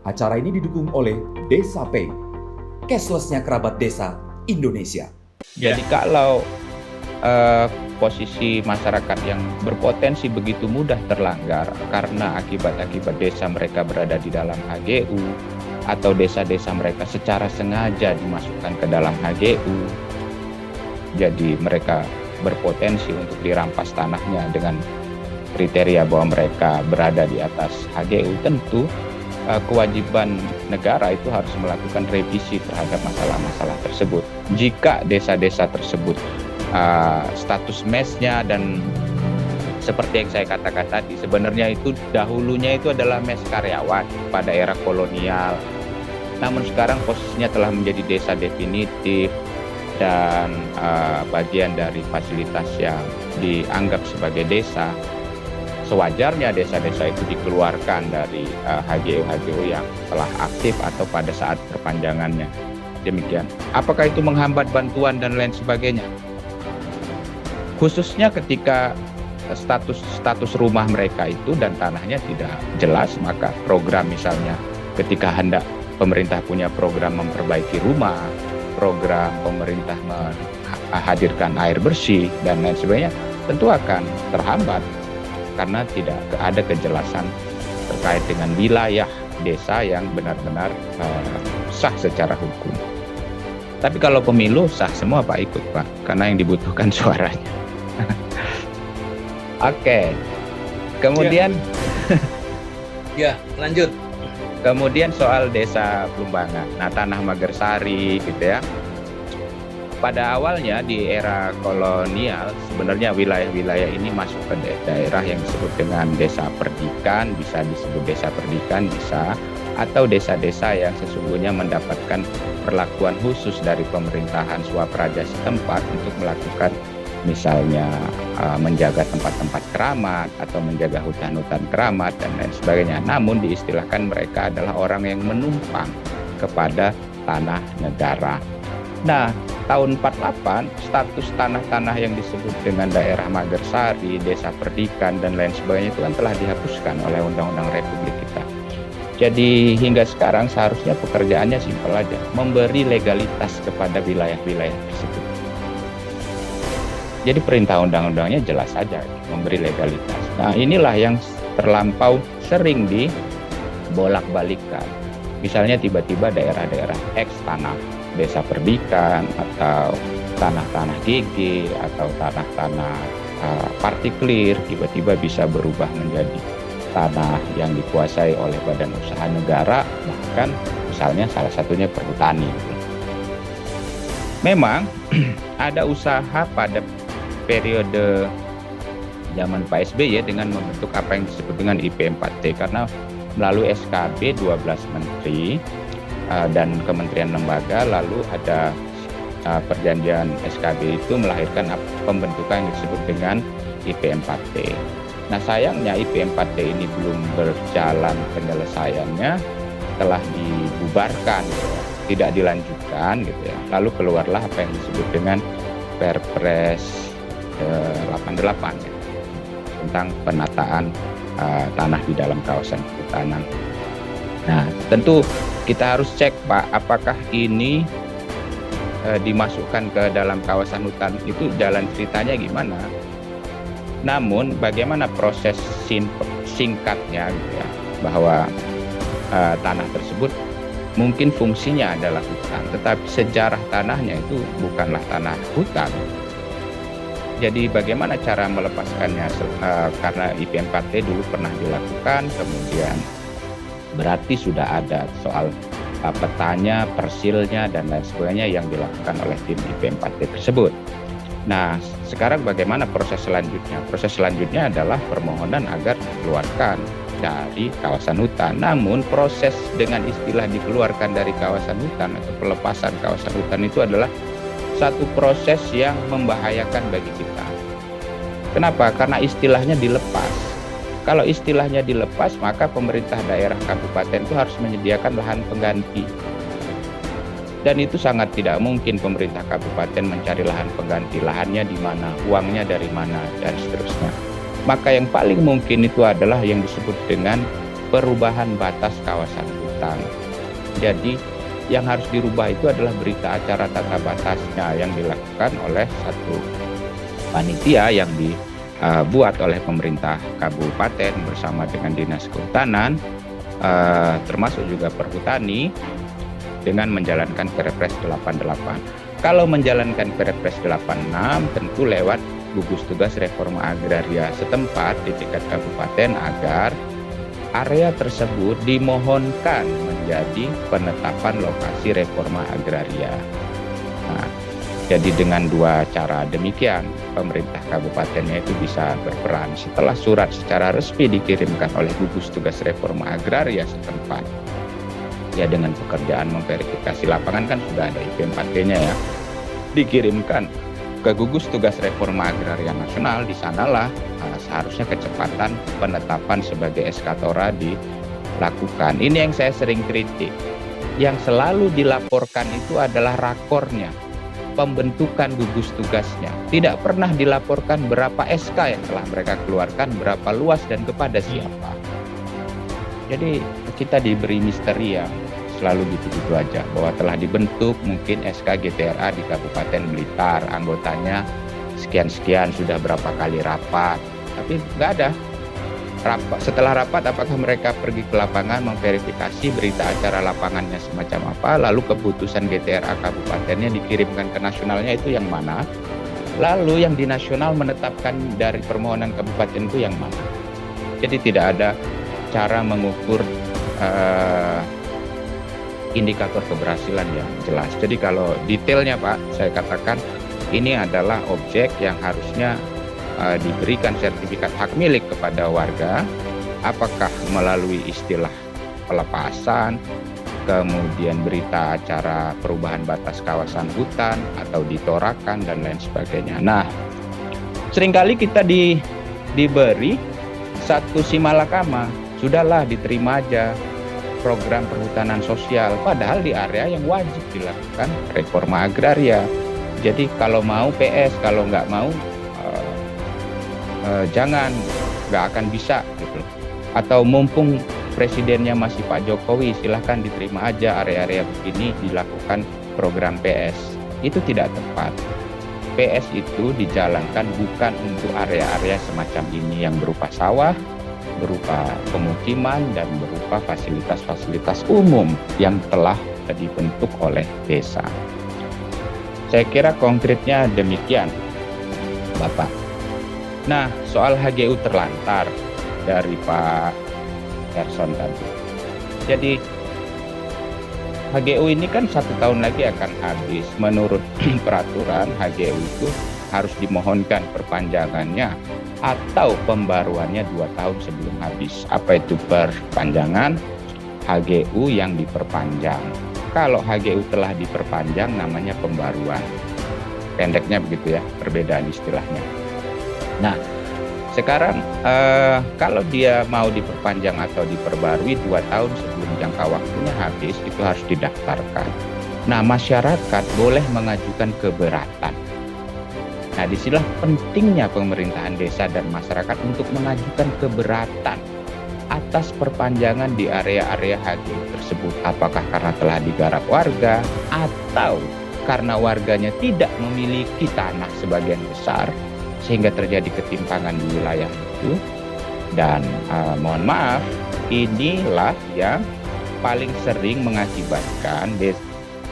Acara ini didukung oleh Desa Pay, cashless-nya kerabat desa Indonesia. Jadi kalau posisi masyarakat yang berpotensi begitu mudah terlanggar karena akibat-akibat desa mereka berada di dalam HGU atau desa-desa mereka secara sengaja dimasukkan ke dalam HGU, jadi mereka berpotensi untuk dirampas tanahnya dengan kriteria bahwa mereka berada di atas HGU, tentu kewajiban negara itu harus melakukan revisi terhadap masalah-masalah tersebut. Jika desa-desa tersebut status MES-nya dan seperti yang saya katakan tadi, sebenarnya itu dahulunya itu adalah MES karyawan pada era kolonial. Namun sekarang posisinya telah menjadi desa definitif dan bagian dari fasilitas yang dianggap sebagai desa. Sewajarnya desa-desa itu dikeluarkan dari HGU yang telah aktif atau pada saat perpanjangannya. Demikian. Apakah itu menghambat bantuan dan lain sebagainya? Khususnya ketika status rumah mereka itu dan tanahnya tidak jelas, maka program misalnya ketika hendak pemerintah punya program memperbaiki rumah, program pemerintah menghadirkan air bersih dan lain sebagainya, tentu akan terhambat karena tidak ada kejelasan terkait dengan wilayah desa yang benar-benar sah secara hukum. Tapi kalau pemilu sah semua Pak, ikut Pak, karena yang dibutuhkan suaranya. Oke. Kemudian ya, lanjut. Kemudian soal desa Plumbangan. Nah, Tanah Magersari gitu ya. Pada awalnya di era kolonial sebenarnya wilayah-wilayah ini masuk ke daerah yang disebut dengan desa perdikan, bisa disebut desa perdikan, bisa, atau desa-desa yang sesungguhnya mendapatkan perlakuan khusus dari pemerintahan swapraja setempat untuk melakukan misalnya menjaga tempat-tempat keramat atau menjaga hutan-hutan keramat dan lain sebagainya. Namun diistilahkan mereka adalah orang yang menumpang kepada tanah negara. Nah, tahun 48 status tanah-tanah yang disebut dengan daerah Magersari, desa perdikan dan lain sebagainya itu kan telah dihapuskan oleh Undang-Undang Republik kita. Jadi hingga sekarang seharusnya pekerjaannya simpel aja, memberi legalitas kepada wilayah-wilayah tersebut. Jadi perintah undang-undangnya jelas saja, memberi legalitas. Nah, inilah yang terlampau sering dibolak-balikkan. Misalnya tiba-tiba daerah-daerah X tanah desa perdikan atau tanah-tanah GG atau tanah-tanah partikelir tiba-tiba bisa berubah menjadi tanah yang dikuasai oleh badan usaha negara, bahkan misalnya salah satunya perhutani. Memang ada usaha pada periode zaman Pak SBY dengan membentuk apa yang disebut dengan IP4T, karena melalui SKB 12 Menteri dan kementerian lembaga, lalu ada perjanjian SKB itu melahirkan pembentukan yang disebut dengan IP4T. Nah, sayangnya IP4T ini belum berjalan penyelesaiannya, telah dibubarkan, gitu ya, tidak dilanjutkan gitu ya. Lalu keluarlah apa yang disebut dengan Perpres 88 ya, tentang penataan tanah di dalam kawasan kehutanan. Nah, tentu kita harus cek Pak, apakah ini dimasukkan ke dalam kawasan hutan itu jalan ceritanya gimana. Namun bagaimana proses singkatnya gitu ya, bahwa tanah tersebut mungkin fungsinya adalah hutan, tetapi sejarah tanahnya itu bukanlah tanah hutan. Jadi bagaimana cara melepaskannya, karena IP4T dulu pernah dilakukan, kemudian berarti sudah ada soal petanya, persilnya, dan lain sebagainya yang dilakukan oleh tim IP4T tersebut. Nah, sekarang bagaimana proses selanjutnya? Proses selanjutnya adalah permohonan agar dikeluarkan dari kawasan hutan. Namun proses dengan istilah dikeluarkan dari kawasan hutan atau pelepasan kawasan hutan itu adalah satu proses yang membahayakan bagi kita. Kenapa? Karena istilahnya dilepas. Kalau istilahnya dilepas, maka pemerintah daerah kabupaten itu harus menyediakan lahan pengganti. Dan itu sangat tidak mungkin pemerintah kabupaten mencari lahan pengganti. Lahannya di mana, uangnya dari mana, dan seterusnya. Maka yang paling mungkin itu adalah yang disebut dengan perubahan batas kawasan hutan. hutan. Jadi yang harus dirubah itu adalah berita acara tata batasnya yang dilakukan oleh satu panitia yang dibuat oleh pemerintah kabupaten bersama dengan Dinas Kehutanan, termasuk juga Perhutani, dengan menjalankan Perpres 88. Kalau menjalankan Perpres 86 tentu lewat gugus tugas reforma agraria setempat di tingkat kabupaten agar area tersebut dimohonkan menjadi penetapan lokasi reforma agraria. Nah, jadi dengan dua cara demikian, pemerintah kabupatennya itu bisa berperan setelah surat secara resmi dikirimkan oleh gugus tugas reforma agraria setempat. Ya, dengan pekerjaan memverifikasi lapangan kan sudah ada IP4G-nya ya. Dikirimkan ke gugus tugas reforma agraria nasional, di sanalah seharusnya kecepatan penetapan sebagai eskatora dilakukan. Ini yang saya sering kritik. Yang selalu dilaporkan itu adalah rakornya, pembentukan gugus tugasnya. Tidak pernah dilaporkan berapa SK yang telah mereka keluarkan, berapa luas dan kepada siapa. Jadi kita diberi misteri yang selalu gitu-gitu aja, bahwa telah dibentuk mungkin SK GTRA di Kabupaten Blitar, anggotanya sekian-sekian, sudah berapa kali rapat, tapi nggak ada rapat. Setelah rapat, apakah mereka pergi ke lapangan memverifikasi berita acara lapangannya semacam apa, lalu keputusan GTRA kabupatennya dikirimkan ke nasionalnya itu yang mana, lalu yang di nasional menetapkan dari permohonan kabupaten itu yang mana. Jadi tidak ada cara mengukur indikator keberhasilan yang jelas. Jadi kalau detailnya Pak, saya katakan ini adalah objek yang harusnya diberikan sertifikat hak milik kepada warga, apakah melalui istilah pelepasan, kemudian berita acara perubahan batas kawasan hutan, atau ditorakan, dan lain sebagainya. Nah, seringkali kita diberi satu simalakama, sudahlah diterima aja program perhutanan sosial, padahal di area yang wajib dilakukan reforma agraria. Jadi kalau mau PS, kalau nggak mau jangan, nggak akan bisa gitu. Atau mumpung presidennya masih Pak Jokowi, silahkan diterima aja area-area begini dilakukan program PS. Itu tidak tepat. PS itu dijalankan bukan untuk area-area semacam ini yang berupa sawah, berupa pemukiman, dan berupa fasilitas-fasilitas umum yang telah dibentuk oleh desa. Saya kira konkretnya demikian, Bapak. Nah, soal HGU terlantar dari Pak Erson tadi. Jadi HGU ini kan 1 tahun lagi akan habis. Menurut peraturan, HGU itu harus dimohonkan perpanjangannya atau pembaruannya 2 tahun sebelum habis. Apa itu perpanjangan? HGU yang diperpanjang. Kalau HGU telah diperpanjang namanya pembaruan. Pendeknya begitu ya, perbedaan istilahnya. Nah, sekarang kalau dia mau diperpanjang atau diperbarui 2 tahun sebelum jangka waktunya habis, itu harus didaftarkan. Nah, masyarakat boleh mengajukan keberatan. Nah, disinilah pentingnya pemerintahan desa dan masyarakat untuk mengajukan keberatan atas perpanjangan di area-area HGU tersebut. Apakah karena telah digarap warga atau karena warganya tidak memiliki tanah sebagian besar sehingga terjadi ketimpangan di wilayah itu. Dan mohon maaf, inilah yang paling sering mengakibatkan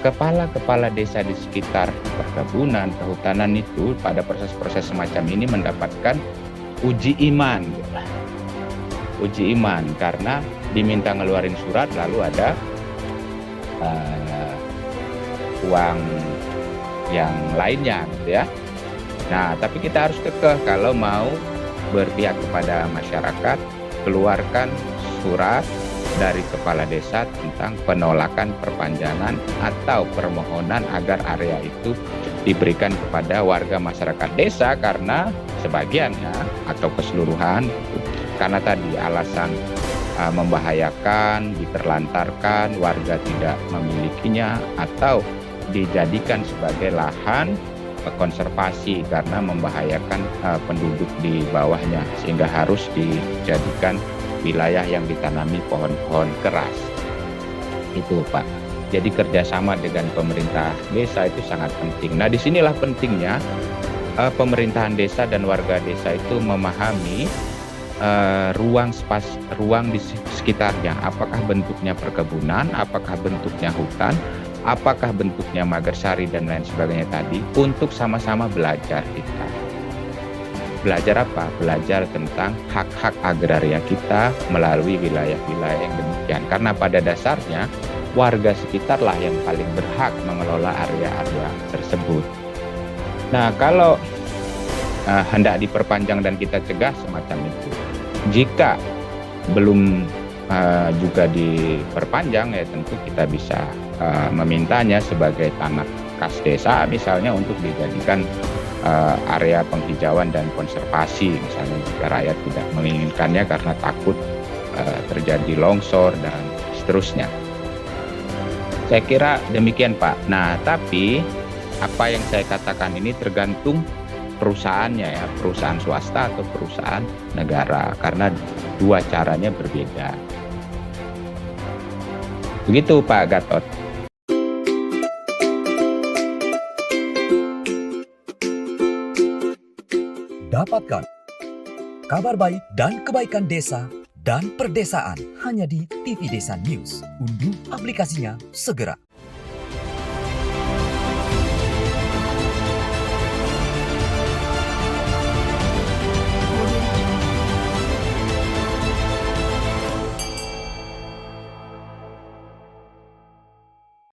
kepala-kepala desa di sekitar perkebunan, kehutanan itu pada proses-proses semacam ini mendapatkan uji iman. Uji iman karena diminta ngeluarin surat lalu ada uang yang lainnya gitu ya. Nah, tapi kita harus kekeh kalau mau berpihak kepada masyarakat, keluarkan surat dari kepala desa tentang penolakan perpanjangan atau permohonan agar area itu diberikan kepada warga masyarakat desa, karena sebagiannya atau keseluruhan karena tadi alasan membahayakan, diterlantarkan, warga tidak memilikinya, atau dijadikan sebagai lahan konservasi karena membahayakan penduduk di bawahnya, sehingga harus dijadikan wilayah yang ditanami pohon-pohon keras. Itu Pak. Jadi kerjasama dengan pemerintah desa itu sangat penting. Nah disinilah pentingnya pemerintahan desa dan warga desa itu memahami ruang di sekitarnya. Apakah bentuknya perkebunan, apakah bentuknya hutan, apakah bentuknya magersari dan lain sebagainya tadi, untuk sama-sama belajar kita. Belajar apa? Belajar tentang hak-hak agraria kita melalui wilayah-wilayah yang demikian. Karena pada dasarnya warga sekitarlah yang paling berhak mengelola area-area tersebut. Nah, kalau hendak diperpanjang dan kita cegah semacam itu, jika belum juga diperpanjang, ya tentu kita bisa memintanya sebagai tanah kas desa, misalnya untuk dijadikan area penghijauan dan konservasi, misalnya jika rakyat tidak menginginkannya karena takut terjadi longsor dan seterusnya. Saya kira demikian Pak. Nah, tapi apa yang saya katakan ini tergantung perusahaannya ya, perusahaan swasta atau perusahaan negara, karena dua caranya berbeda. Begitu Pak Gatot. Dapatkan kabar baik dan kebaikan desa dan perdesaan hanya di TV Desa News. Unduh aplikasinya segera.